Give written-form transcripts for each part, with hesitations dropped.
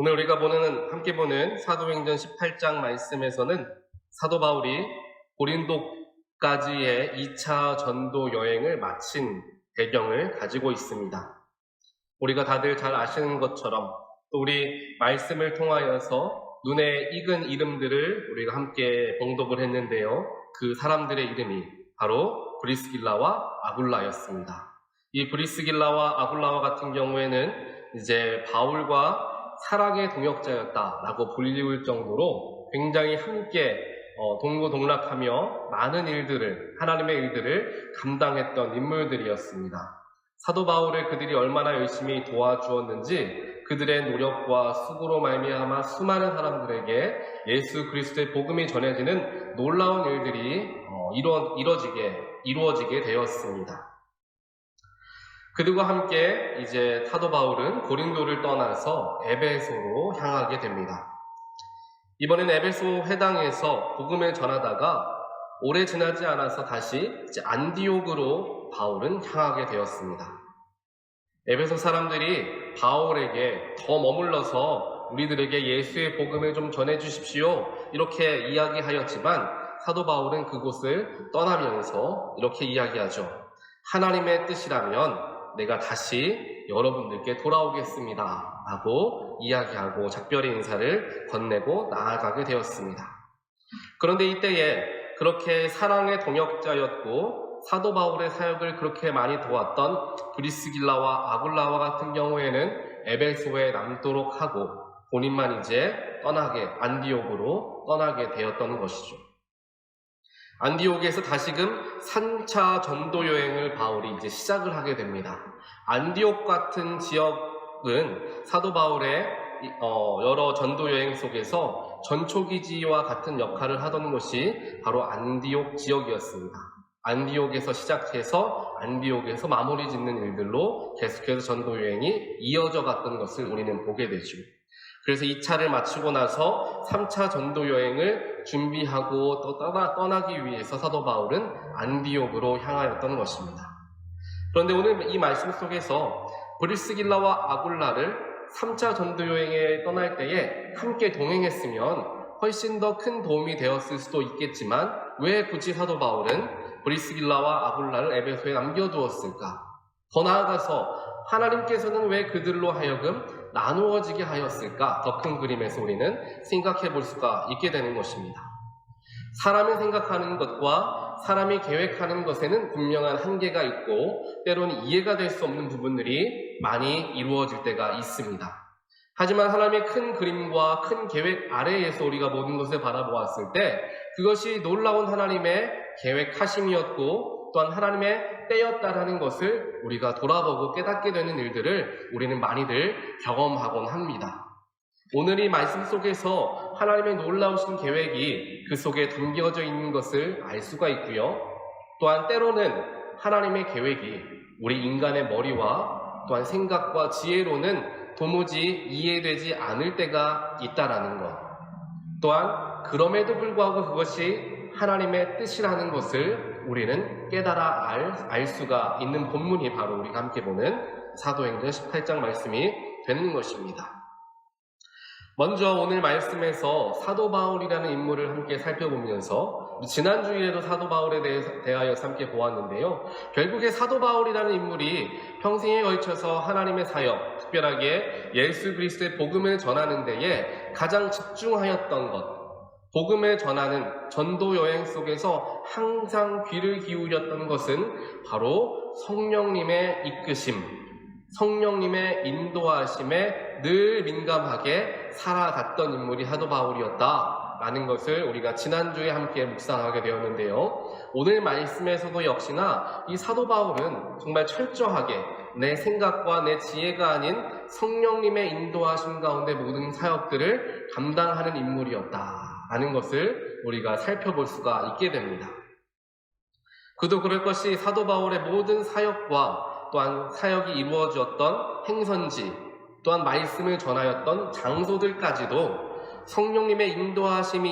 오늘 우리가 함께 보는 사도행전 18장 말씀에서는 사도 바울이 고린도까지의 2차 전도 여행을 마친 배경을 가지고 있습니다. 우리가 다들 잘 아시는 것처럼 또 우리 말씀을 통하여서 눈에 익은 이름들을 우리가 함께 봉독을 했는데요. 그 사람들의 이름이 바로 브리스길라와 아굴라였습니다. 이 브리스길라와 아굴라와 같은 경우에는 이제 바울과 사랑의 동역자였다라고 불리울 정도로 굉장히 함께 동고동락하며 많은 일들을, 하나님의 일들을 감당했던 인물들이었습니다. 사도 바울을 그들이 얼마나 열심히 도와주었는지 그들의 노력과 수고로 말미암아 수많은 사람들에게 예수 그리스도의 복음이 전해지는 놀라운 일들이 이루어지게 되었습니다. 그들과 함께 이제 사도 바울은 고린도를 떠나서 에베소로 향하게 됩니다. 이번엔 에베소 회당에서 복음을 전하다가 오래 지나지 않아서 다시 안디옥으로 바울은 향하게 되었습니다. 에베소 사람들이 바울에게 더 머물러서 우리들에게 예수의 복음을 좀 전해주십시오 이렇게 이야기하였지만 사도 바울은 그곳을 떠나면서 이렇게 이야기하죠. 하나님의 뜻이라면 내가 다시 여러분들께 돌아오겠습니다 라고 이야기하고 작별의 인사를 건네고 나아가게 되었습니다. 그런데 이때에 그렇게 사랑의 동역자였고 사도 바울의 사역을 그렇게 많이 도왔던 브리스길라와 아굴라와 같은 경우에는 에베소에 남도록 하고 본인만 이제 안디옥으로 떠나게 되었던 것이죠. 안디옥에서 다시금 3차 전도 여행을 바울이 이제 시작을 하게 됩니다. 안디옥 같은 지역은 사도 바울의 여러 전도 여행 속에서 전초기지와 같은 역할을 하던 것이 바로 안디옥 지역이었습니다. 안디옥에서 시작해서 안디옥에서 마무리 짓는 일들로 계속해서 전도 여행이 이어져 갔던 것을 우리는 보게 되죠. 그래서 2차를 마치고 나서 3차 전도 여행을 준비하고 또 떠나기 위해서 사도 바울은 안디옥으로 향하였던 것입니다. 그런데 오늘 이 말씀 속에서 브리스길라와 아굴라를 3차 전도 여행에 떠날 때에 함께 동행했으면 훨씬 더 큰 도움이 되었을 수도 있겠지만 왜 굳이 사도 바울은 브리스길라와 아굴라를 에베소에 남겨두었을까? 더 나아가서 하나님께서는 왜 그들로 하여금 나누어지게 하였을까? 더 큰 그림에서 우리는 생각해 볼 수가 있게 되는 것입니다. 사람이 생각하는 것과 사람이 계획하는 것에는 분명한 한계가 있고 때로는 이해가 될 수 없는 부분들이 많이 이루어질 때가 있습니다. 하지만 하나님의 큰 그림과 큰 계획 아래에서 우리가 모든 것을 바라보았을 때 그것이 놀라운 하나님의 계획하심이었고 또한 하나님의 때였다라는 것을 우리가 돌아보고 깨닫게 되는 일들을 우리는 많이들 경험하곤 합니다. 오늘 이 말씀 속에서 하나님의 놀라우신 계획이 그 속에 담겨져 있는 것을 알 수가 있고요. 또한 때로는 하나님의 계획이 우리 인간의 머리와 또한 생각과 지혜로는 도무지 이해되지 않을 때가 있다라는 것. 또한 그럼에도 불구하고 그것이 하나님의 뜻이라는 것을 우리는 깨달아 알 수가 있는 본문이 바로 우리가 함께 보는 사도행전 18장 말씀이 되는 것입니다. 먼저 오늘 말씀에서 사도 바울이라는 인물을 함께 살펴보면서 지난주에도 사도 바울에 대하여서 함께 보았는데요. 결국에 사도 바울이라는 인물이 평생에 걸쳐서 하나님의 사역, 특별하게 예수 그리스도의 복음을 전하는 데에 가장 집중하였던 것, 복음을 전하는 전도 여행 속에서 항상 귀를 기울였던 것은 바로 성령님의 이끄심, 성령님의 인도하심에 늘 민감하게 살아갔던 인물이 사도 바울이었다라는 것을 우리가 지난주에 함께 묵상하게 되었는데요. 오늘 말씀에서도 역시나 이 사도 바울은 정말 철저하게 내 생각과 내 지혜가 아닌 성령님의 인도하심 가운데 모든 사역들을 감당하는 인물이었다라는 것을 우리가 살펴볼 수가 있게 됩니다. 그도 그럴 것이 사도 바울의 모든 사역과 또한 사역이 이루어졌던 행선지, 또한 말씀을 전하였던 장소들까지도 성령님의 인도하심이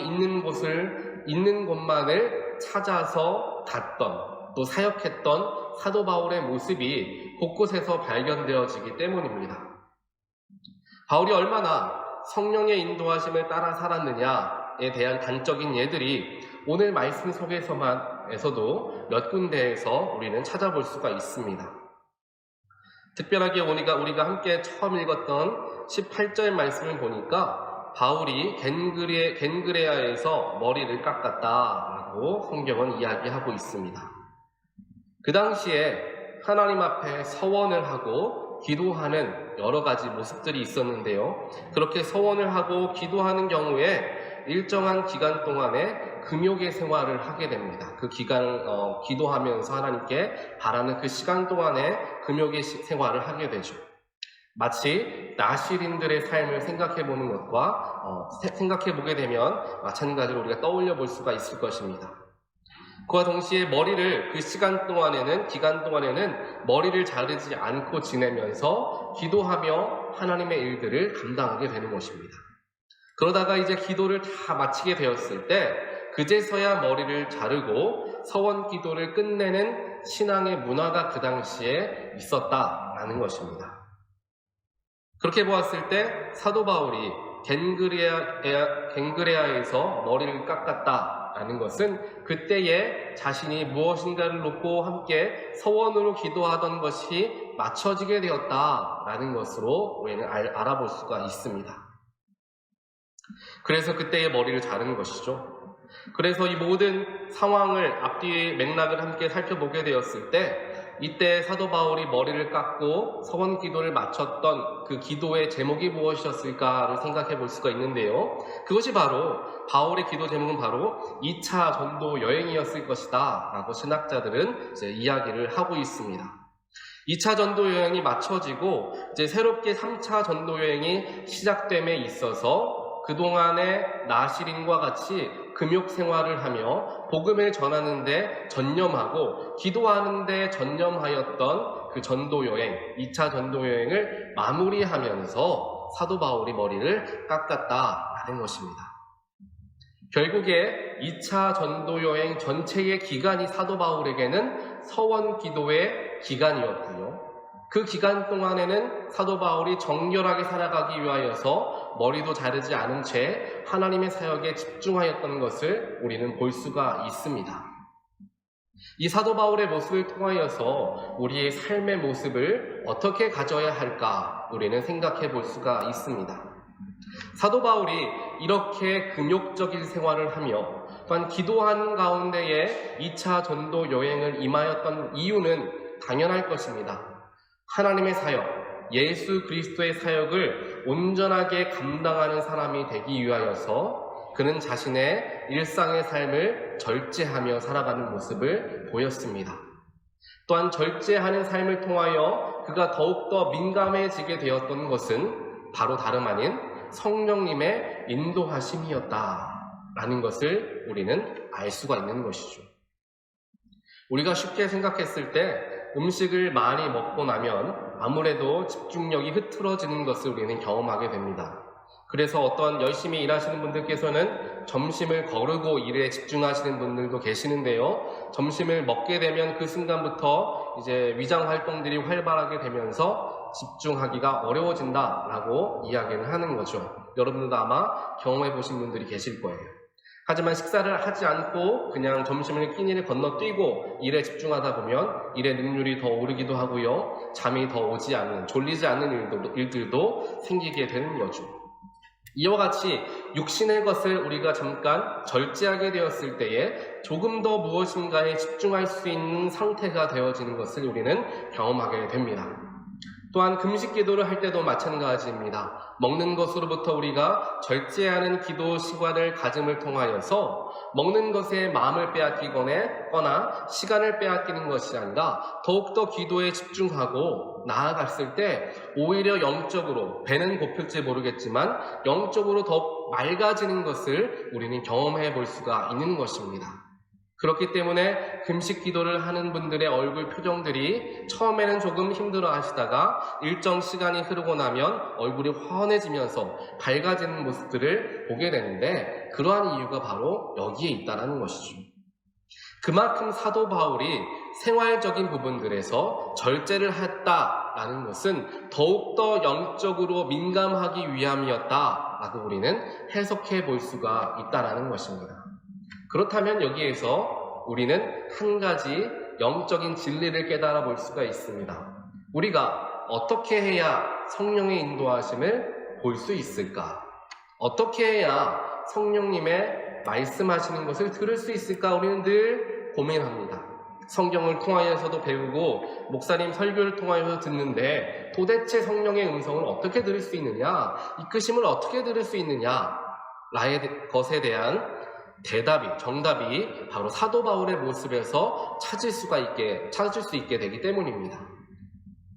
있는 곳만을 찾아서 갔던, 또 사역했던 사도 바울의 모습이 곳곳에서 발견되어지기 때문입니다. 바울이 얼마나 성령의 인도하심을 따라 살았느냐에 대한 단적인 예들이 오늘 말씀 속에서도 몇 군데에서 우리는 찾아볼 수가 있습니다. 특별하게 우리가 함께 처음 읽었던 18절 말씀을 보니까 바울이 겐그레아에서 머리를 깎았다라고 성경은 이야기하고 있습니다. 그 당시에 하나님 앞에 서원을 하고 기도하는 여러 가지 모습들이 있었는데요. 그렇게 서원을 하고 기도하는 경우에 일정한 기간 동안에 금욕의 생활을 하게 됩니다. 그 기간을 기도하면서 하나님께 바라는 그 시간 동안에 금욕의 생활을 하게 되죠. 마치 나시린들의 삶을 생각해보는 것과 생각해보게 되면 마찬가지로 우리가 떠올려 볼 수가 있을 것입니다. 그와 동시에 그 기간 동안에는 머리를 자르지 않고 지내면서 기도하며 하나님의 일들을 감당하게 되는 것입니다. 그러다가 이제 기도를 다 마치게 되었을 때 그제서야 머리를 자르고 서원 기도를 끝내는 신앙의 문화가 그 당시에 있었다라는 것입니다. 그렇게 보았을 때 사도 바울이 겐그레아에서 머리를 깎았다라는 것은 그때에 자신이 무엇인가를 놓고 함께 서원으로 기도하던 것이 맞춰지게 되었다라는 것으로 우리는 알아볼 수가 있습니다. 그래서 그때의 머리를 자른 것이죠. 그래서 이 모든 상황을 앞뒤의 맥락을 함께 살펴보게 되었을 때 이때 사도 바울이 머리를 깎고 서원 기도를 마쳤던 그 기도의 제목이 무엇이었을까를 생각해 볼 수가 있는데요. 그것이 바로 바울의 기도 제목은 바로 2차 전도 여행이었을 것이다 라고 신학자들은 이제 이야기를 하고 있습니다. 2차 전도 여행이 마쳐지고 이제 새롭게 3차 전도 여행이 시작됨에 있어서 그동안의 나시린과 같이 금욕 생활을 하며 복음을 전하는데 전념하고 기도하는데 전념하였던 그 전도 여행, 2차 전도 여행을 마무리하면서 사도 바울이 머리를 깎았다라는 것입니다. 결국에 2차 전도 여행 전체의 기간이 사도 바울에게는 서원 기도의 기간이었고요. 그 기간 동안에는 사도 바울이 정결하게 살아가기 위하여서 머리도 자르지 않은 채 하나님의 사역에 집중하였던 것을 우리는 볼 수가 있습니다. 이 사도 바울의 모습을 통하여서 우리의 삶의 모습을 어떻게 가져야 할까 우리는 생각해 볼 수가 있습니다. 사도 바울이 이렇게 금욕적인 생활을 하며 또한 기도하는 가운데에 2차 전도 여행을 임하였던 이유는 당연할 것입니다. 하나님의 사역, 예수 그리스도의 사역을 온전하게 감당하는 사람이 되기 위하여서 그는 자신의 일상의 삶을 절제하며 살아가는 모습을 보였습니다. 또한 절제하는 삶을 통하여 그가 더욱더 민감해지게 되었던 것은 바로 다름 아닌 성령님의 인도하심이었다라는 것을 우리는 알 수가 있는 것이죠. 우리가 쉽게 생각했을 때 음식을 많이 먹고 나면 아무래도 집중력이 흐트러지는 것을 우리는 경험하게 됩니다. 그래서 어떤 열심히 일하시는 분들께서는 점심을 거르고 일에 집중하시는 분들도 계시는데요. 점심을 먹게 되면 그 순간부터 이제 위장 활동들이 활발하게 되면서 집중하기가 어려워진다라고 이야기를 하는 거죠. 여러분들도 아마 경험해 보신 분들이 계실 거예요. 하지만 식사를 하지 않고 그냥 점심을 끼니를 건너뛰고 일에 집중하다 보면 일의 능률이 더 오르기도 하고요. 잠이 더 오지 않는, 졸리지 않는 일들도 생기게 되는 거죠. 이와 같이 육신의 것을 우리가 잠깐 절제하게 되었을 때에 조금 더 무엇인가에 집중할 수 있는 상태가 되어지는 것을 우리는 경험하게 됩니다. 또한 금식 기도를 할 때도 마찬가지입니다. 먹는 것으로부터 우리가 절제하는 기도 시간을 가짐을 통하여서 먹는 것에 마음을 빼앗기거나 시간을 빼앗기는 것이 아니라 더욱더 기도에 집중하고 나아갔을 때 오히려 영적으로, 배는 고플지 모르겠지만 영적으로 더 맑아지는 것을 우리는 경험해 볼 수가 있는 것입니다. 그렇기 때문에 금식 기도를 하는 분들의 얼굴 표정들이 처음에는 조금 힘들어 하시다가 일정 시간이 흐르고 나면 얼굴이 환해지면서 밝아지는 모습들을 보게 되는데 그러한 이유가 바로 여기에 있다는 것이죠. 그만큼 사도 바울이 생활적인 부분들에서 절제를 했다라는 것은 더욱더 영적으로 민감하기 위함이었다라고 우리는 해석해 볼 수가 있다는 것입니다. 그렇다면 여기에서 우리는 한 가지 영적인 진리를 깨달아 볼 수가 있습니다. 우리가 어떻게 해야 성령의 인도하심을 볼 수 있을까? 어떻게 해야 성령님의 말씀하시는 것을 들을 수 있을까? 우리는 늘 고민합니다. 성경을 통하여서도 배우고 목사님 설교를 통하여서 듣는데 도대체 성령의 음성을 어떻게 들을 수 있느냐? 이끄심을 어떻게 들을 수 있느냐? 라의 것에 대한 정답이 바로 사도 바울의 모습에서 찾을 수 있게 되기 때문입니다.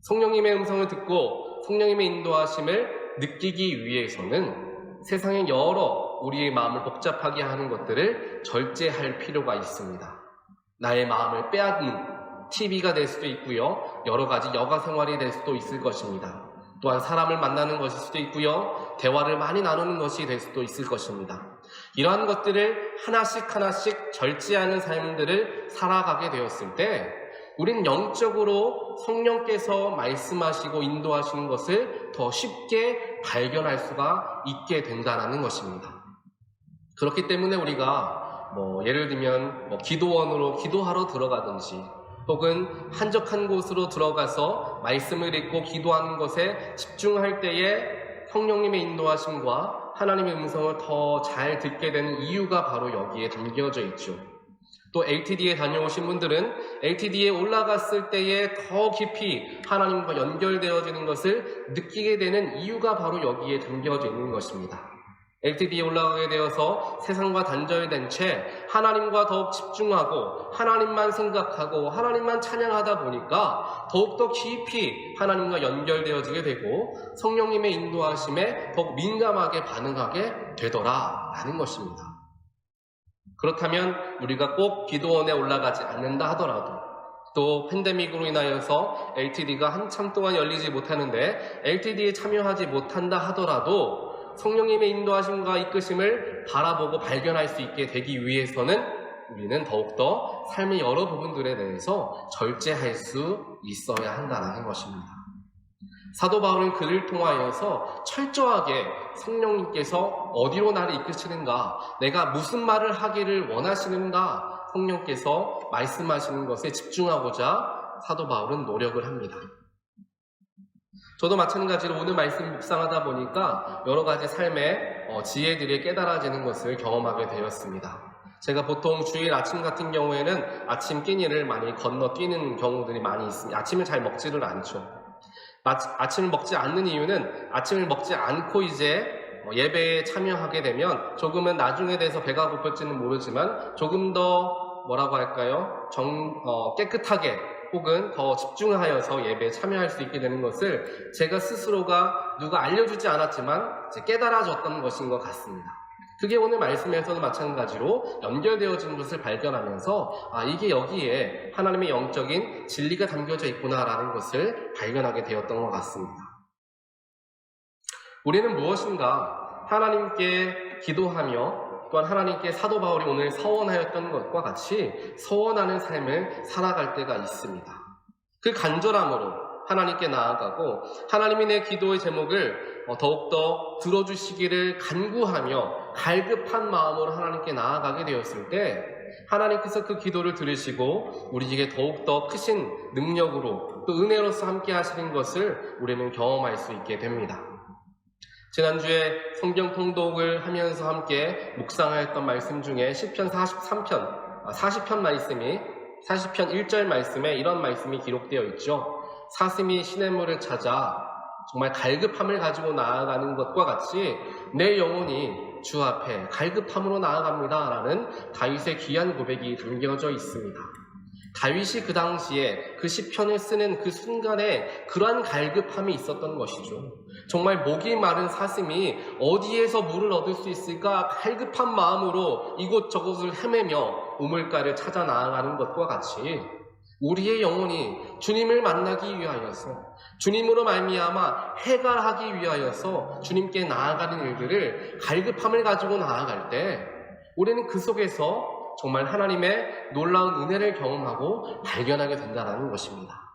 성령님의 음성을 듣고 성령님의 인도하심을 느끼기 위해서는 세상의 여러 우리의 마음을 복잡하게 하는 것들을 절제할 필요가 있습니다. 나의 마음을 빼앗는 TV가 될 수도 있고요. 여러 가지 여가 생활이 될 수도 있을 것입니다. 또한 사람을 만나는 것일 수도 있고요. 대화를 많이 나누는 것이 될 수도 있을 것입니다. 이러한 것들을 하나씩 절제하는 삶들을 살아가게 되었을 때 우리는 영적으로 성령께서 말씀하시고 인도하시는 것을 더 쉽게 발견할 수가 있게 된다는 것입니다. 그렇기 때문에 우리가 예를 들면 기도원으로 기도하러 들어가든지 혹은 한적한 곳으로 들어가서 말씀을 읽고 기도하는 것에 집중할 때에 성령님의 인도하심과 하나님의 음성을 더 잘 듣게 되는 이유가 바로 여기에 담겨져 있죠. 또 LTD에 다녀오신 분들은 LTD에 올라갔을 때에 더 깊이 하나님과 연결되어지는 것을 느끼게 되는 이유가 바로 여기에 담겨져 있는 것입니다. LTD에 올라가게 되어서 세상과 단절된 채 하나님과 더욱 집중하고 하나님만 생각하고 하나님만 찬양하다 보니까 더욱더 깊이 하나님과 연결되어지게 되고 성령님의 인도하심에 더욱 민감하게 반응하게 되더라라는 것입니다. 그렇다면 우리가 꼭 기도원에 올라가지 않는다 하더라도 또 팬데믹으로 인하여서 LTD가 한참 동안 열리지 못하는데 LTD에 참여하지 못한다 하더라도 성령님의 인도하심과 이끄심을 바라보고 발견할 수 있게 되기 위해서는 우리는 더욱더 삶의 여러 부분들에 대해서 절제할 수 있어야 한다는 것입니다. 사도 바울은 그를 통하여서 철저하게 성령님께서 어디로 나를 이끄시는가, 내가 무슨 말을 하기를 원하시는가, 성령께서 말씀하시는 것에 집중하고자 사도 바울은 노력을 합니다. 저도 마찬가지로 오늘 말씀 묵상하다 보니까 여러 가지 삶의 지혜들이 깨달아지는 것을 경험하게 되었습니다. 제가 보통 주일 아침 같은 경우에는 아침 끼니를 많이 건너뛰는 경우들이 많이 있습니다. 아침을 잘 먹지를 않죠. 아침을 먹지 않는 이유는 아침을 먹지 않고 이제 예배에 참여하게 되면 조금은 나중에 돼서 배가 고플지는 모르지만 조금 더 깨끗하게 혹은 더 집중하여서 예배에 참여할 수 있게 되는 것을 제가 스스로가 누가 알려주지 않았지만 이제 깨달아졌던 것인 것 같습니다. 그게 오늘 말씀에서도 마찬가지로 연결되어진 것을 발견하면서 이게 여기에 하나님의 영적인 진리가 담겨져 있구나라는 것을 발견하게 되었던 것 같습니다. 우리는 무엇인가 하나님께 기도하며 또한 하나님께 사도 바울이 오늘 서원하였던 것과 같이 서원하는 삶을 살아갈 때가 있습니다. 그 간절함으로 하나님께 나아가고 하나님이 내 기도의 제목을 더욱더 들어주시기를 간구하며 갈급한 마음으로 하나님께 나아가게 되었을 때 하나님께서 그 기도를 들으시고 우리에게 더욱더 크신 능력으로 또 은혜로서 함께 하시는 것을 우리는 경험할 수 있게 됩니다. 지난주에 성경 통독을 하면서 함께 묵상하였던 말씀 중에 시편 40편 1절 말씀에 이런 말씀이 기록되어 있죠. 사슴이 시냇물을 찾아 정말 갈급함을 가지고 나아가는 것과 같이 내 영혼이 주 앞에 갈급함으로 나아갑니다 라는 다윗의 귀한 고백이 담겨져 있습니다. 다윗이 그 당시에 그 시편을 쓰는 그 순간에 그러한 갈급함이 있었던 것이죠. 정말 목이 마른 사슴이 어디에서 물을 얻을 수 있을까 갈급한 마음으로 이곳저곳을 헤매며 우물가를 찾아 나아가는 것과 같이 우리의 영혼이 주님을 만나기 위하여서 주님으로 말미암아 해갈하기 위하여서 주님께 나아가는 일들을 갈급함을 가지고 나아갈 때 우리는 그 속에서 정말 하나님의 놀라운 은혜를 경험하고 발견하게 된다는 것입니다.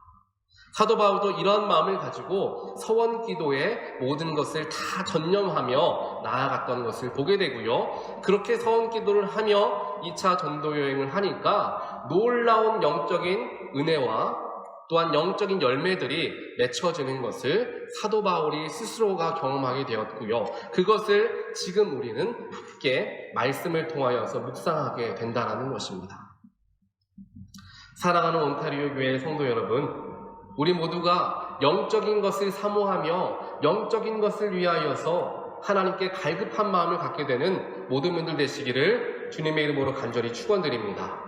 사도 바울도 이런 마음을 가지고 서원 기도에 모든 것을 다 전념하며 나아갔던 것을 보게 되고요. 그렇게 서원 기도를 하며 2차 전도 여행을 하니까 놀라운 영적인 은혜와 또한 영적인 열매들이 맺혀지는 것을 사도 바울이 스스로가 경험하게 되었고요. 그것을 지금 우리는 함께 말씀을 통하여서 묵상하게 된다는 것입니다. 사랑하는 온타리오 교회 성도 여러분, 우리 모두가 영적인 것을 사모하며 영적인 것을 위하여서 하나님께 갈급한 마음을 갖게 되는 모든 분들 되시기를 주님의 이름으로 간절히 축원드립니다.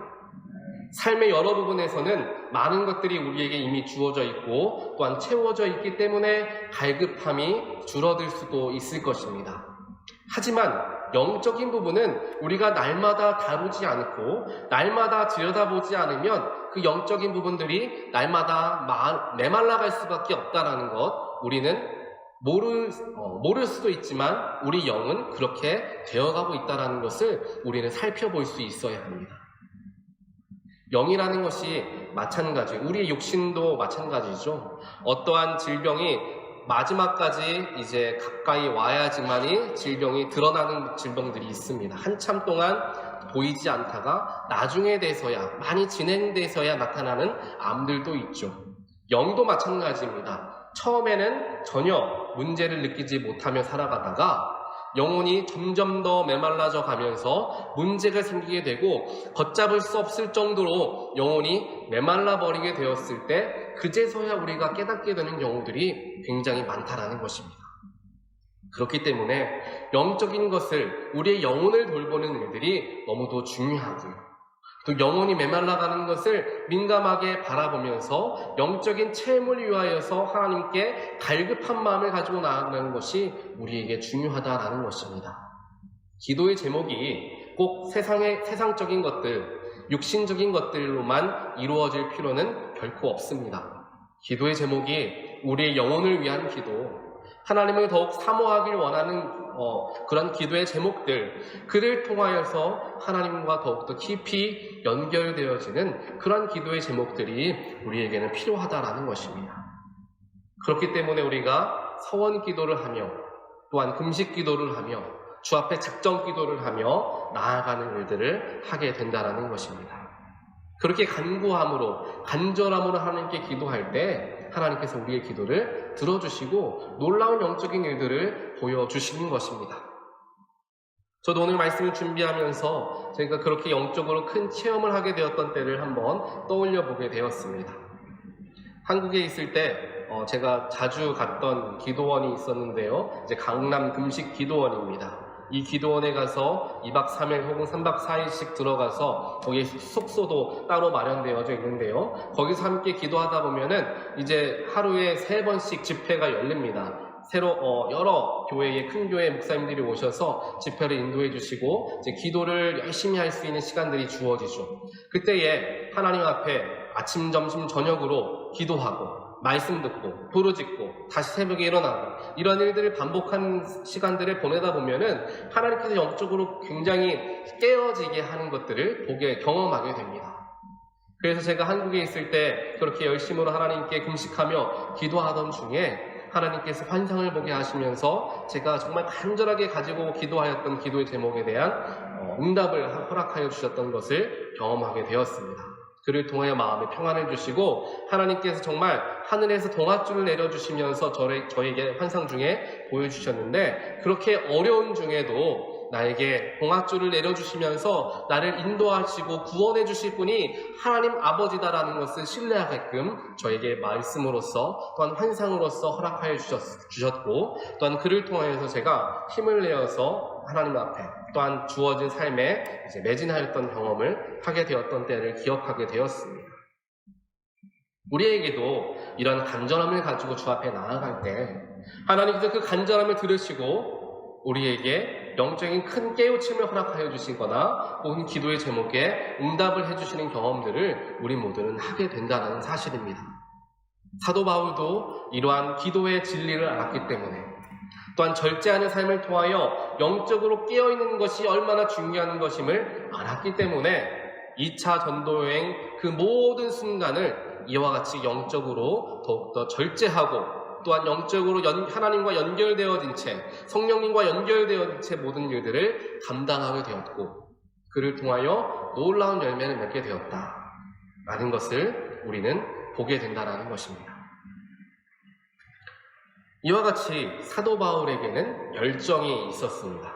삶의 여러 부분에서는 많은 것들이 우리에게 이미 주어져 있고 또한 채워져 있기 때문에 갈급함이 줄어들 수도 있을 것입니다. 하지만 영적인 부분은 우리가 날마다 다루지 않고 날마다 들여다보지 않으면 그 영적인 부분들이 날마다 메말라갈 수밖에 없다는 것, 우리는 모를 수도 있지만 우리 영은 그렇게 되어가고 있다는 것을 우리는 살펴볼 수 있어야 합니다. 영이라는 것이 마찬가지, 우리의 육신도 마찬가지죠. 어떠한 질병이 마지막까지 이제 가까이 와야지만이 질병이 드러나는 질병들이 있습니다. 한참 동안 보이지 않다가 나중에 돼서야, 많이 진행돼서야 나타나는 암들도 있죠. 영도 마찬가지입니다. 처음에는 전혀 문제를 느끼지 못하며 살아가다가 영혼이 점점 더 메말라져 가면서 문제가 생기게 되고 걷잡을 수 없을 정도로 영혼이 메말라 버리게 되었을 때 그제서야 우리가 깨닫게 되는 경우들이 굉장히 많다라는 것입니다. 그렇기 때문에 영적인 것을, 우리의 영혼을 돌보는 일들이 너무도 중요하고요. 또 영혼이 메말라가는 것을 민감하게 바라보면서 영적인 체험을 위하여서 하나님께 갈급한 마음을 가지고 나아가는 것이 우리에게 중요하다라는 것입니다. 기도의 제목이 꼭 세상적인 것들, 육신적인 것들로만 이루어질 필요는 결코 없습니다. 기도의 제목이 우리의 영혼을 위한 기도, 하나님을 더욱 사모하길 원하는 그런 기도의 제목들, 그를 통하여서 하나님과 더욱더 깊이 연결되어지는 그런 기도의 제목들이 우리에게는 필요하다라는 것입니다. 그렇기 때문에 우리가 서원 기도를 하며 또한 금식 기도를 하며 주 앞에 작정 기도를 하며 나아가는 일들을 하게 된다라는 것입니다. 그렇게 간구함으로, 간절함으로 하나님께 기도할 때 하나님께서 우리의 기도를 들어주시고 놀라운 영적인 일들을 보여주시는 것입니다. 저도 오늘 말씀을 준비하면서 제가 그렇게 영적으로 큰 체험을 하게 되었던 때를 한번 떠올려 보게 되었습니다. 한국에 있을 때 제가 자주 갔던 기도원이 있었는데요. 이제 강남 금식 기도원입니다. 이 기도원에 가서 2박 3일 혹은 3박 4일씩 들어가서 거기에 숙소도 따로 마련되어져 있는데요. 거기서 함께 기도하다 보면은 이제 하루에 3번씩 집회가 열립니다. 새로 여러 교회의 큰 교회 목사님들이 오셔서 집회를 인도해 주시고 이제 기도를 열심히 할 수 있는 시간들이 주어지죠. 그때에 하나님 앞에 아침, 점심, 저녁으로 기도하고 말씀 듣고 부르짖고 다시 새벽에 일어나고 이런 일들을 반복한 시간들을 보내다 보면은 하나님께서 영적으로 굉장히 깨어지게 하는 것들을 경험하게 됩니다. 그래서 제가 한국에 있을 때 그렇게 열심으로 하나님께 금식하며 기도하던 중에 하나님께서 환상을 보게 하시면서 제가 정말 간절하게 가지고 기도하였던 기도의 제목에 대한 응답을 허락하여 주셨던 것을 경험하게 되었습니다. 그를 통하여 마음에 평안을 주시고 하나님께서 정말 하늘에서 동아줄을 내려주시면서 저에게 환상 중에 보여주셨는데, 그렇게 어려운 중에도 나에게 동아줄을 내려주시면서 나를 인도하시고 구원해 주실 분이 하나님 아버지다라는 것을 신뢰하게끔 저에게 말씀으로써 또한 환상으로서 허락하여 주셨고, 또한 그를 통하여서 제가 힘을 내어서 하나님 앞에 또한 주어진 삶에 이제 매진하였던 경험을 하게 되었던 때를 기억하게 되었습니다. 우리에게도 이런 간절함을 가지고 주 앞에 나아갈 때 하나님께서 그 간절함을 들으시고 우리에게 영적인 큰 깨우침을 허락하여 주시거나 혹은 기도의 제목에 응답을 해주시는 경험들을 우리 모두는 하게 된다는 사실입니다. 사도 바울도 이러한 기도의 진리를 알았기 때문에, 또한 절제하는 삶을 통하여 영적으로 깨어있는 것이 얼마나 중요한 것임을 알았기 때문에 2차 전도여행 그 모든 순간을 이와 같이 영적으로 더욱더 절제하고 또한 영적으로 하나님과 연결되어진 채 성령님과 연결되어진 채 모든 일들을 감당하게 되었고 그를 통하여 놀라운 열매를 맺게 되었다라는 것을 우리는 보게 된다는 것입니다. 이와 같이 사도 바울에게는 열정이 있었습니다.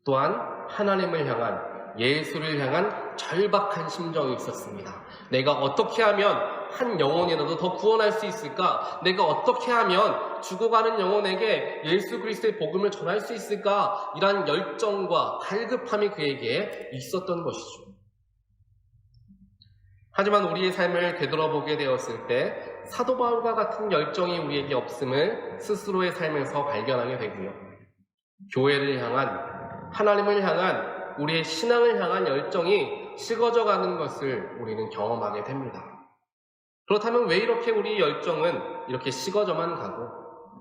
또한 하나님을 향한 예수를 향한 절박한 심정이 있었습니다. 내가 어떻게 하면 한 영혼이라도 더 구원할 수 있을까? 내가 어떻게 하면 죽어가는 영혼에게 예수 그리스도의 복음을 전할 수 있을까? 이러한 열정과 갈급함이 그에게 있었던 것이죠. 하지만 우리의 삶을 되돌아보게 되었을 때 사도 바울과 같은 열정이 우리에게 없음을 스스로의 삶에서 발견하게 되고요. 교회를 향한, 하나님을 향한, 우리의 신앙을 향한 열정이 식어져가는 것을 우리는 경험하게 됩니다. 그렇다면 왜 이렇게 우리의 열정은 이렇게 식어져만 가고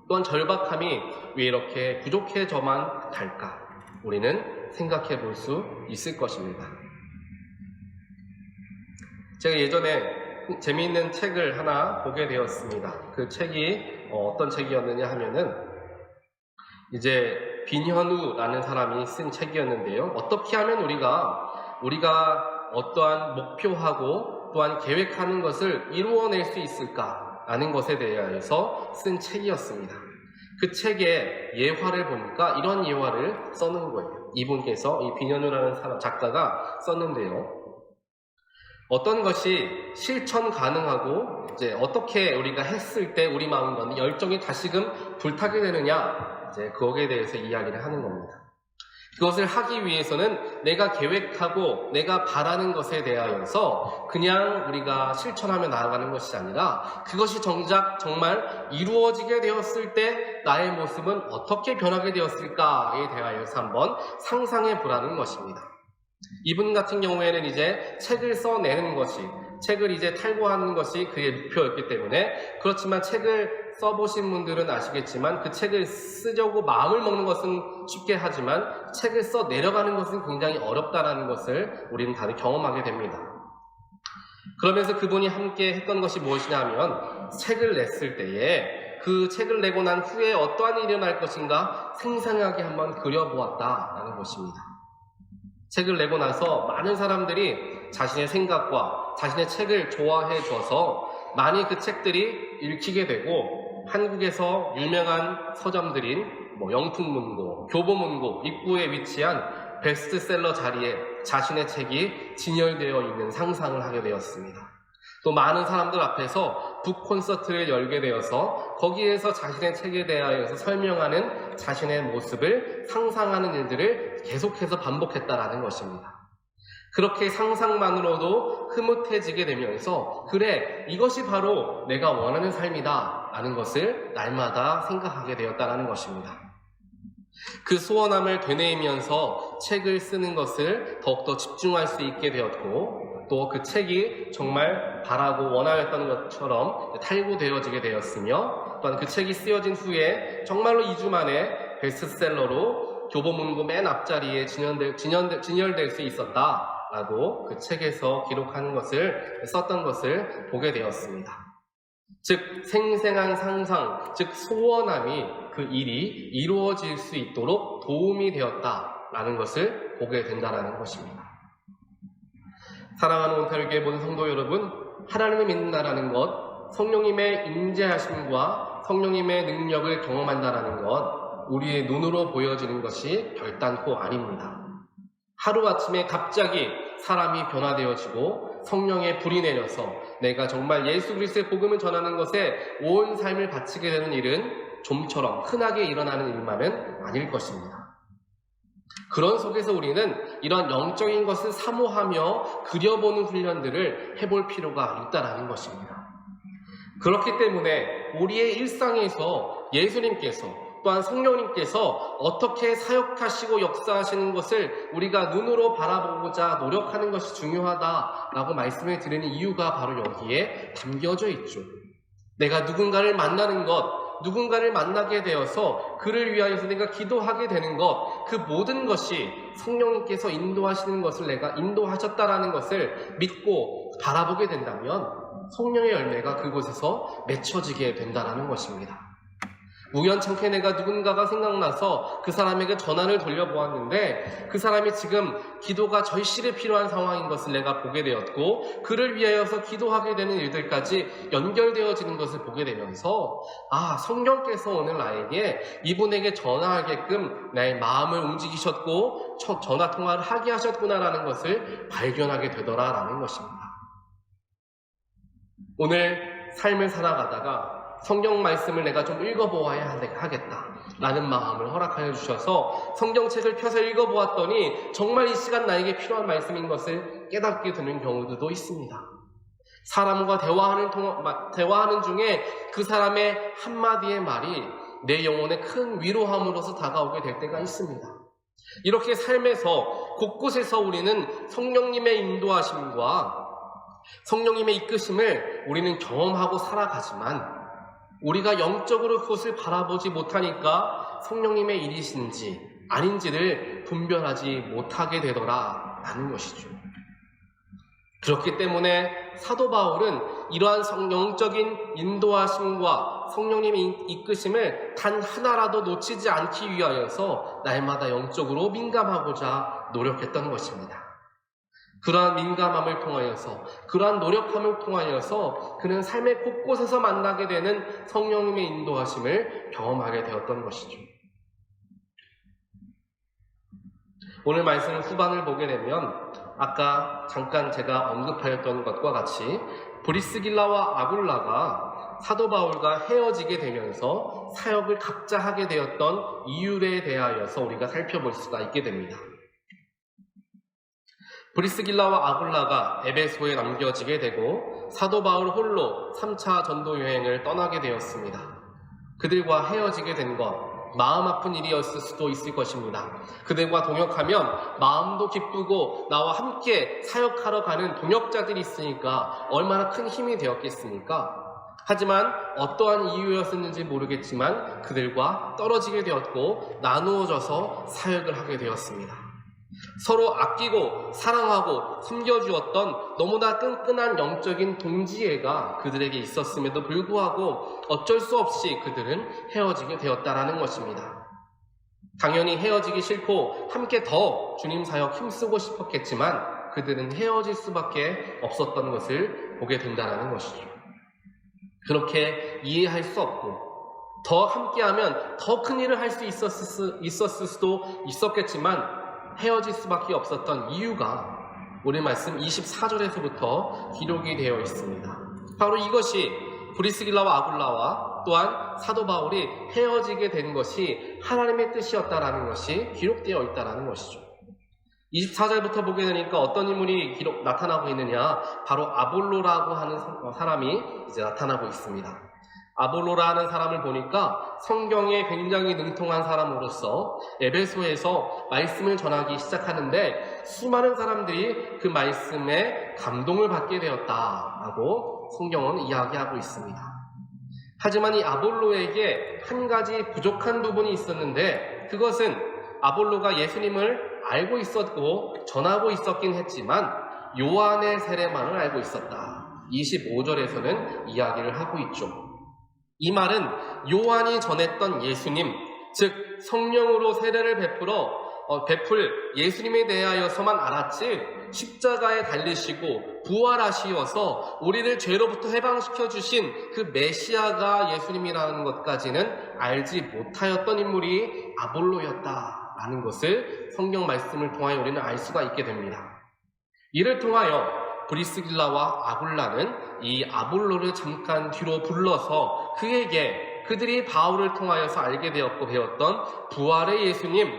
또한 절박함이 왜 이렇게 부족해져만 갈까? 우리는 생각해 볼 수 있을 것입니다. 제가 예전에 재미있는 책을 하나 보게 되었습니다. 그 책이 어떤 책이었느냐 하면은 이제 빈현우라는 사람이 쓴 책이었는데요. 어떻게 하면 우리가 어떠한 목표하고 또한 계획하는 것을 이루어낼 수 있을까라는 것에 대해서 쓴 책이었습니다. 그 책의 예화를 보니까 이런 예화를 써놓은 거예요. 이분께서 이 빈현우라는 작가가 썼는데요. 어떤 것이 실천 가능하고 이제 어떻게 우리가 했을 때 우리 마음과 열정이 다시금 불타게 되느냐 이제 거기에 대해서 이야기를 하는 겁니다. 그것을 하기 위해서는 내가 계획하고 내가 바라는 것에 대하여서 그냥 우리가 실천하며 나아가는 것이 아니라 그것이 정말 이루어지게 되었을 때 나의 모습은 어떻게 변하게 되었을까에 대하여서 한번 상상해 보라는 것입니다. 이분 같은 경우에는 이제 책을 써내는 것이, 책을 이제 탈고하는 것이 그의 목표였기 때문에, 그렇지만 책을 써보신 분들은 아시겠지만 그 책을 쓰려고 마음을 먹는 것은 쉽게 하지만 책을 써내려가는 것은 굉장히 어렵다는 것을 우리는 다들 경험하게 됩니다. 그러면서 그분이 함께 했던 것이 무엇이냐 하면 책을 냈을 때에 그 책을 내고 난 후에 어떠한 일이 일어날 것인가 생생하게 한번 그려보았다라는 것입니다. 책을 내고 나서 많은 사람들이 자신의 생각과 자신의 책을 좋아해 줘서 많이 그 책들이 읽히게 되고 한국에서 유명한 서점들인 영풍문고, 교보문고 입구에 위치한 베스트셀러 자리에 자신의 책이 진열되어 있는 상상을 하게 되었습니다. 또 많은 사람들 앞에서 북콘서트를 열게 되어서 거기에서 자신의 책에 대하여서 설명하는 자신의 모습을 상상하는 일들을 계속해서 반복했다라는 것입니다. 그렇게 상상만으로도 흐뭇해지게 되면서 그래, 이것이 바로 내가 원하는 삶이다 라는 것을 날마다 생각하게 되었다는 것입니다. 그 소원함을 되뇌이면서 책을 쓰는 것을 더욱더 집중할 수 있게 되었고 또 그 책이 정말 바라고 원하였던 것처럼 탈고되어지게 되었으며 또한 그 책이 쓰여진 후에 정말로 2주 만에 베스트셀러로 교보문고 맨 앞자리에 진열될 수 있었다라고 그 책에서 기록하는 것을 썼던 것을 보게 되었습니다. 즉 생생한 상상, 즉 소원함이 그 일이 이루어질 수 있도록 도움이 되었다라는 것을 보게 된다는 것입니다. 사랑하는 온타르교회 모든 성도 여러분, 하나님을 믿는다라는 것, 성령님의 임재하심과 성령님의 능력을 경험한다라는 것, 우리의 눈으로 보여지는 것이 결단코 아닙니다. 하루아침에 갑자기 사람이 변화되어지고 성령의 불이 내려서 내가 정말 예수 그리스도의 복음을 전하는 것에 온 삶을 바치게 되는 일은 좀처럼 흔하게 일어나는 일만은 아닐 것입니다. 그런 속에서 우리는 이런 영적인 것을 사모하며 그려보는 훈련들을 해볼 필요가 있다는 것입니다. 그렇기 때문에 우리의 일상에서 예수님께서 또한 성령님께서 어떻게 사역하시고 역사하시는 것을 우리가 눈으로 바라보고자 노력하는 것이 중요하다라고 말씀을 드리는 이유가 바로 여기에 담겨져 있죠. 내가 누군가를 만나는 것, 누군가를 만나게 되어서 그를 위하여서 내가 기도하게 되는 것, 그 모든 것이 성령님께서 인도하시는 것을 내가 인도하셨다라는 것을 믿고 바라보게 된다면 성령의 열매가 그곳에서 맺혀지게 된다는 것입니다. 우연찮게 내가 누군가가 생각나서 그 사람에게 전화를 돌려보았는데 그 사람이 지금 기도가 절실히 필요한 상황인 것을 내가 보게 되었고 그를 위하여서 기도하게 되는 일들까지 연결되어지는 것을 보게 되면서 성령께서 오늘 나에게 이분에게 전화하게끔 나의 마음을 움직이셨고 전화통화를 하게 하셨구나라는 것을 발견하게 되더라라는 것입니다. 오늘 삶을 살아가다가 성경 말씀을 내가 좀 읽어보아야 하겠다라는 마음을 허락하여 주셔서 성경책을 펴서 읽어보았더니 정말 이 시간 나에게 필요한 말씀인 것을 깨닫게 되는 경우들도 있습니다. 사람과 대화하는 중에 그 사람의 한마디의 말이 내 영혼에 큰 위로함으로써 다가오게 될 때가 있습니다. 이렇게 삶에서 곳곳에서 우리는 성령님의 인도하심과 성령님의 이끄심을 우리는 경험하고 살아가지만 우리가 영적으로 그것을 바라보지 못하니까 성령님의 일이신지 아닌지를 분별하지 못하게 되더라라는 것이죠. 그렇기 때문에 사도 바울은 이러한 영적인 인도하심과 성령님의 이끄심을 단 하나라도 놓치지 않기 위하여서 날마다 영적으로 민감하고자 노력했던 것입니다. 그러한 민감함을 통하여서 그러한 노력함을 통하여서 그는 삶의 곳곳에서 만나게 되는 성령님의 인도하심을 경험하게 되었던 것이죠. 오늘 말씀 후반을 보게 되면 아까 잠깐 제가 언급하였던 것과 같이 브리스길라와 아굴라가 사도 바울과 헤어지게 되면서 사역을 각자 하게 되었던 이유에 대하여서 우리가 살펴볼 수가 있게 됩니다. 브리스길라와 아굴라가 에베소에 남겨지게 되고 사도 바울 홀로 3차 전도 여행을 떠나게 되었습니다. 그들과 헤어지게 된 것, 마음 아픈 일이었을 수도 있을 것입니다. 그들과 동역하면 마음도 기쁘고 나와 함께 사역하러 가는 동역자들이 있으니까 얼마나 큰 힘이 되었겠습니까? 하지만 어떠한 이유였었는지 모르겠지만 그들과 떨어지게 되었고 나누어져서 사역을 하게 되었습니다. 서로 아끼고 사랑하고 섬겨주었던 너무나 끈끈한 영적인 동지애가 그들에게 있었음에도 불구하고 어쩔 수 없이 그들은 헤어지게 되었다라는 것입니다. 당연히 헤어지기 싫고 함께 더 주님 사역 힘쓰고 싶었겠지만 그들은 헤어질 수밖에 없었던 것을 보게 된다는 것이죠. 그렇게 이해할 수 없고 더 함께하면 더 큰 일을 할 수 있었을 수도 있었겠지만 헤어질 수밖에 없었던 이유가 우리 말씀 24절에서부터 기록이 되어 있습니다. 바로 이것이 브리스길라와 아굴라와 또한 사도 바울이 헤어지게 된 것이 하나님의 뜻이었다라는 것이 기록되어 있다라는 것이죠. 24절부터 보게 되니까 어떤 인물이 나타나고 있느냐, 바로 아볼로라고 하는 사람이 이제 나타나고 있습니다. 아볼로라는 사람을 보니까 성경에 굉장히 능통한 사람으로서 에베소에서 말씀을 전하기 시작하는데 수많은 사람들이 그 말씀에 감동을 받게 되었다라고 성경은 이야기하고 있습니다. 하지만 이 아볼로에게 한 가지 부족한 부분이 있었는데 그것은 아볼로가 예수님을 알고 있었고 전하고 있었긴 했지만 요한의 세례만을 알고 있었다. 25절에서는 이야기를 하고 있죠. 이 말은 요한이 전했던 예수님, 즉 성령으로 세례를 베풀 예수님에 대하여서만 알았지 십자가에 달리시고 부활하시어서 우리를 죄로부터 해방시켜 주신 그 메시아가 예수님이라는 것까지는 알지 못하였던 인물이 아볼로였다라는 것을 성경 말씀을 통하여 우리는 알 수가 있게 됩니다. 이를 통하여 브리스길라와 아굴라는 이 아볼로를 잠깐 뒤로 불러서 그들이 바울을 통하여서 알게 되었고 배웠던 부활의 예수님,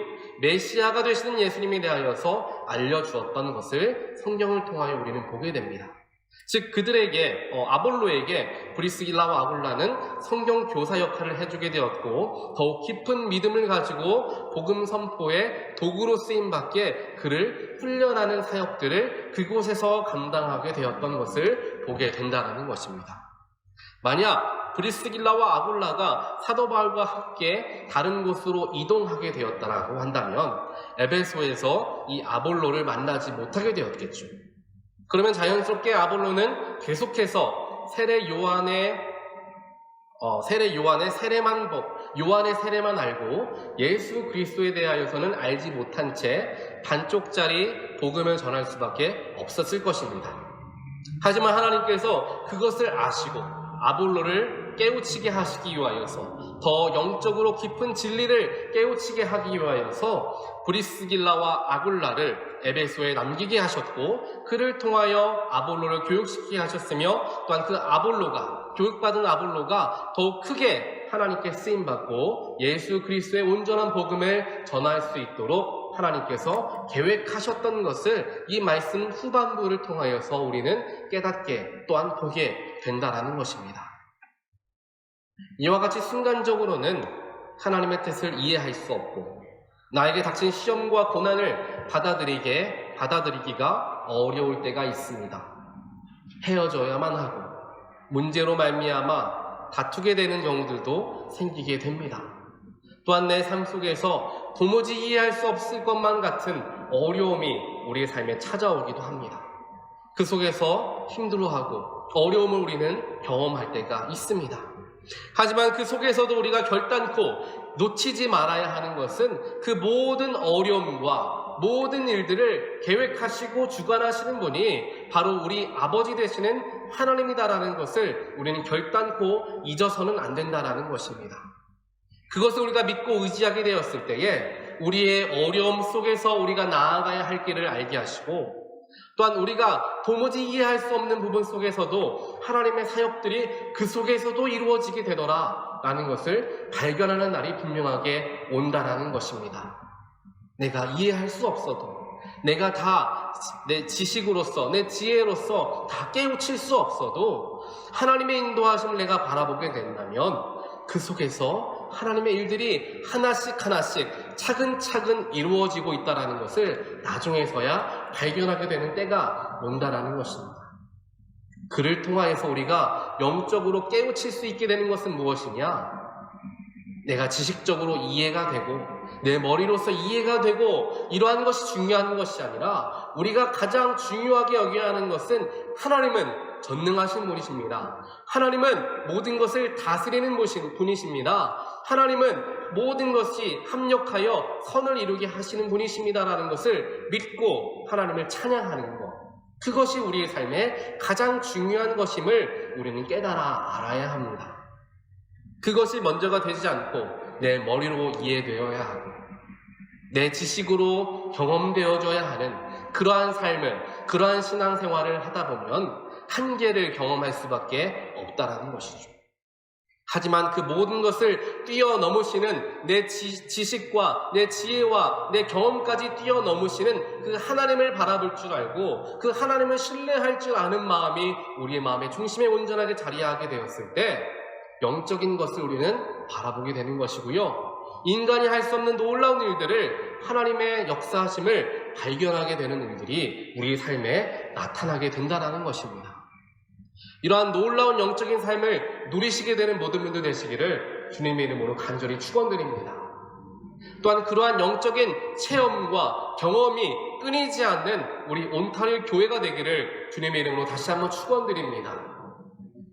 메시아가 되시는 예수님에 대하여서 알려주었던 것을 성경을 통하여 우리는 보게 됩니다. 즉 아볼로에게 브리스길라와 아굴라는 성경 교사 역할을 해주게 되었고 더욱 깊은 믿음을 가지고 복음 선포의 도구로 쓰임받게 그를 훈련하는 사역들을 그곳에서 감당하게 되었던 것을 보게 된다는 것입니다. 만약 브리스길라와 아굴라가 사도 바울과 함께 다른 곳으로 이동하게 되었다라고 한다면 에베소에서 이 아볼로를 만나지 못하게 되었겠죠. 그러면 자연스럽게 아볼로는 계속해서 요한의 세례만 알고 예수 그리스도에 대하여서는 알지 못한 채 반쪽짜리 복음을 전할 수밖에 없었을 것입니다. 하지만 하나님께서 그것을 아시고 아볼로를 깨우치게 하시기 위하여서 더 영적으로 깊은 진리를 깨우치게 하기 위하여서 브리스길라와 아굴라를 에베소에 남기게 하셨고 그를 통하여 아볼로를 교육시키게 하셨으며 또한 그 교육받은 아볼로가 더욱 크게 하나님께 쓰임받고 예수 그리스도의 온전한 복음을 전할 수 있도록 하나님께서 계획하셨던 것을 이 말씀 후반부를 통하여서 우리는 깨닫게 또한 보게 된다라는 것입니다. 이와 같이 순간적으로는 하나님의 뜻을 이해할 수 없고 나에게 닥친 시험과 고난을 받아들이기가 어려울 때가 있습니다. 헤어져야만 하고 문제로 말미암아 다투게 되는 경우들도 생기게 됩니다. 또한 내 삶 속에서 도무지 이해할 수 없을 것만 같은 어려움이 우리의 삶에 찾아오기도 합니다. 그 속에서 힘들어하고 어려움을 우리는 경험할 때가 있습니다. 하지만 그 속에서도 우리가 결단코 놓치지 말아야 하는 것은 그 모든 어려움과 모든 일들을 계획하시고 주관하시는 분이 바로 우리 아버지 되시는 하나님이다라는 것을 우리는 결단코 잊어서는 안 된다라는 것입니다. 그것을 우리가 믿고 의지하게 되었을 때에 우리의 어려움 속에서 우리가 나아가야 할 길을 알게 하시고 또한 우리가 도무지 이해할 수 없는 부분 속에서도 하나님의 사역들이 그 속에서도 이루어지게 되더라 라는 것을 발견하는 날이 분명하게 온다라는 것입니다. 내가 이해할 수 없어도 내가 다 내 지식으로서 내 지혜로서 다 깨우칠 수 없어도 하나님의 인도하심을 내가 바라보게 된다면 그 속에서 하나님의 일들이 하나씩 차근차근 이루어지고 있다는 것을 나중에서야 발견하게 되는 때가 온다라는 것입니다. 그를 통하여서 우리가 영적으로 깨우칠 수 있게 되는 것은 무엇이냐? 내가 지식적으로 이해가 되고 내 머리로서 이해가 되고 이러한 것이 중요한 것이 아니라 우리가 가장 중요하게 여겨야 하는 것은 하나님은 전능하신 분이십니다. 하나님은 모든 것을 다스리는 분이십니다. 하나님은 모든 것이 합력하여 선을 이루게 하시는 분이십니다라는 것을 믿고 하나님을 찬양하는 것, 그것이 우리의 삶에 가장 중요한 것임을 우리는 깨달아 알아야 합니다. 그것이 먼저가 되지 않고 내 머리로 이해되어야 하고 내 지식으로 경험되어져야 하는 그러한 삶을, 그러한 신앙생활을 하다 보면 한계를 경험할 수밖에 없다라는 것이죠. 하지만 그 모든 것을 뛰어넘으시는 내 지식과 내 지혜와 내 경험까지 뛰어넘으시는 그 하나님을 바라볼 줄 알고 그 하나님을 신뢰할 줄 아는 마음이 우리의 마음의 중심에 온전하게 자리하게 되었을 때 영적인 것을 우리는 바라보게 되는 것이고요. 인간이 할 수 없는 놀라운 일들을 하나님의 역사하심을 발견하게 되는 일들이 우리의 삶에 나타나게 된다는 것입니다. 이러한 놀라운 영적인 삶을 누리시게 되는 모든 분들 되시기를 주님의 이름으로 간절히 축원드립니다. 또한 그러한 영적인 체험과 경험이 끊이지 않는 우리 온타리 교회가 되기를 주님의 이름으로 다시 한번 축원드립니다.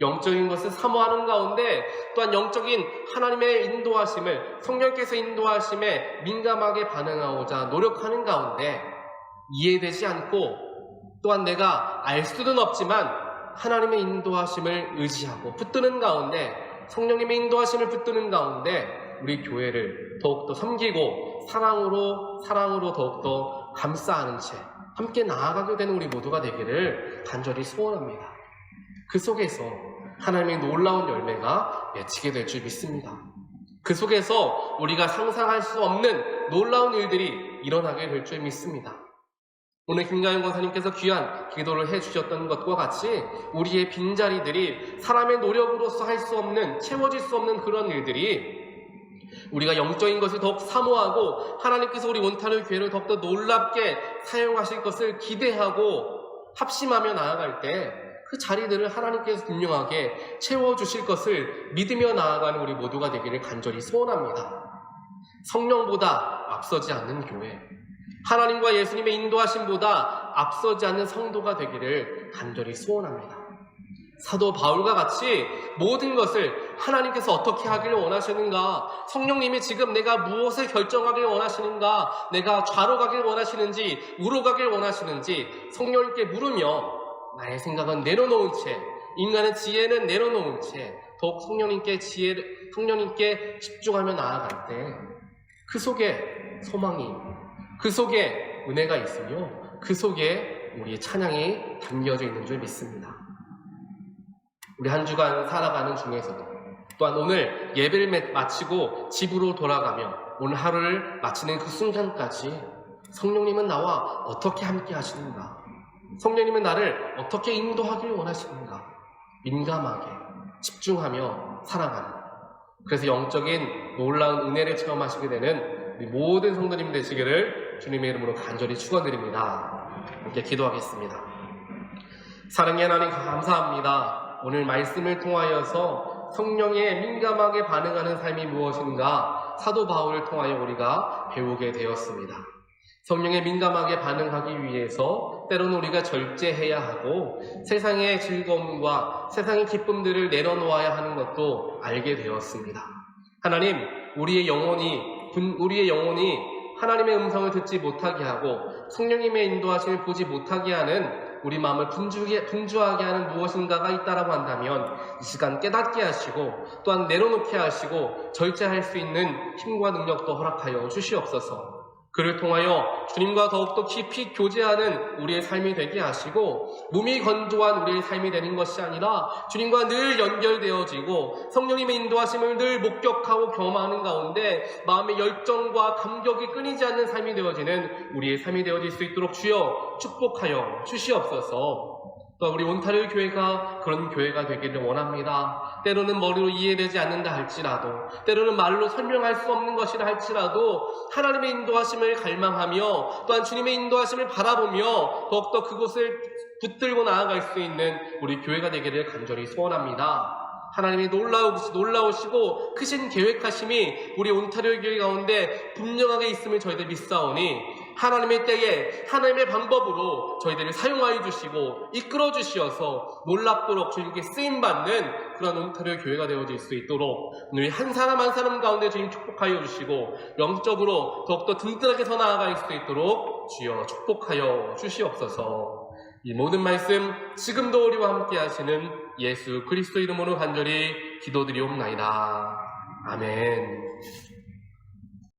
영적인 것을 사모하는 가운데 또한 영적인 하나님의 인도하심을, 성령께서 인도하심에 민감하게 반응하고자 노력하는 가운데 이해되지 않고 또한 내가 알 수는 없지만 하나님의 인도하심을 의지하고 붙드는 가운데, 성령님의 인도하심을 붙드는 가운데 우리 교회를 더욱더 섬기고 사랑으로 더욱더 감싸 안은 채 함께 나아가게 되는 우리 모두가 되기를 간절히 소원합니다. 그 속에서 하나님의 놀라운 열매가 맺히게 될 줄 믿습니다. 그 속에서 우리가 상상할 수 없는 놀라운 일들이 일어나게 될 줄 믿습니다. 오늘 김가영 권사님께서 귀한 기도를 해주셨던 것과 같이 우리의 빈자리들이 사람의 노력으로서 할 수 없는, 채워질 수 없는 그런 일들이 우리가 영적인 것을 더욱 사모하고 하나님께서 우리 온타리 교회를 더욱더 놀랍게 사용하실 것을 기대하고 합심하며 나아갈 때 그 자리들을 하나님께서 분명하게 채워주실 것을 믿으며 나아가는 우리 모두가 되기를 간절히 소원합니다. 성령보다 앞서지 않는 교회, 하나님과 예수님의 인도하심보다 앞서지 않는 성도가 되기를 간절히 소원합니다. 사도 바울과 같이 모든 것을 하나님께서 어떻게 하기를 원하시는가, 성령님이 지금 내가 무엇을 결정하길 원하시는가, 내가 좌로 가길 원하시는지 우로 가길 원하시는지 성령님께 물으며 나의 생각은 내려놓은 채, 인간의 지혜는 내려놓은 채 더욱 성령님께 집중하며 나아갈 때 그 속에 소망이, 그 속에 은혜가 있으며 그 속에 우리의 찬양이 담겨져 있는 줄 믿습니다. 우리 한 주간 살아가는 중에서도 또한 오늘 예배를 마치고 집으로 돌아가며 오늘 하루를 마치는 그 순간까지 성령님은 나와 어떻게 함께 하시는가, 성령님은 나를 어떻게 인도하길 원하시는가 민감하게 집중하며 살아가는, 그래서 영적인 놀라운 은혜를 체험하시게 되는 우리 모든 성도님 되시기를 주님의 이름으로 간절히 축원드립니다. 함께 기도하겠습니다. 사랑의 하나님 감사합니다. 오늘 말씀을 통하여서 성령에 민감하게 반응하는 삶이 무엇인가 사도 바울을 통하여 우리가 배우게 되었습니다. 성령에 민감하게 반응하기 위해서 때로는 우리가 절제해야 하고 세상의 즐거움과 세상의 기쁨들을 내려놓아야 하는 것도 알게 되었습니다. 하나님, 우리의 영혼이 하나님의 음성을 듣지 못하게 하고 성령님의 인도하심을 보지 못하게 하는 우리 마음을 분주하게 하는 무엇인가가 있다라고 한다면 이 시간 깨닫게 하시고 또한 내려놓게 하시고 절제할 수 있는 힘과 능력도 허락하여 주시옵소서. 그를 통하여 주님과 더욱더 깊이 교제하는 우리의 삶이 되게 하시고 몸이 건조한 우리의 삶이 되는 것이 아니라 주님과 늘 연결되어지고 성령님의 인도하심을 늘 목격하고 경험하는 가운데 마음의 열정과 감격이 끊이지 않는 삶이 되어지는 우리의 삶이 되어질 수 있도록 주여 축복하여 주시옵소서. 또 우리 온타리오 교회가 그런 교회가 되기를 원합니다. 때로는 머리로 이해되지 않는다 할지라도, 때로는 말로 설명할 수 없는 것이라 할지라도 하나님의 인도하심을 갈망하며 또한 주님의 인도하심을 바라보며 더욱더 그곳을 붙들고 나아갈 수 있는 우리 교회가 되기를 간절히 소원합니다. 하나님이 놀라우시고 크신 계획하심이 우리 온타리오 교회 가운데 분명하게 있음을 저희들 믿사오니 하나님의 때에 하나님의 방법으로 저희들을 사용하여 주시고 이끌어 주시어서 놀랍도록 주님께 쓰임받는 그런 온타리오 교회가 되어질 수 있도록 오늘 한 사람 한 사람 가운데 주님 축복하여 주시고 영적으로 더욱더 든든하게 서 나아갈 수 있도록 주여 축복하여 주시옵소서. 이 모든 말씀 지금도 우리와 함께 하시는 예수 그리스도 이름으로 간절히 기도드리옵나이다. 아멘.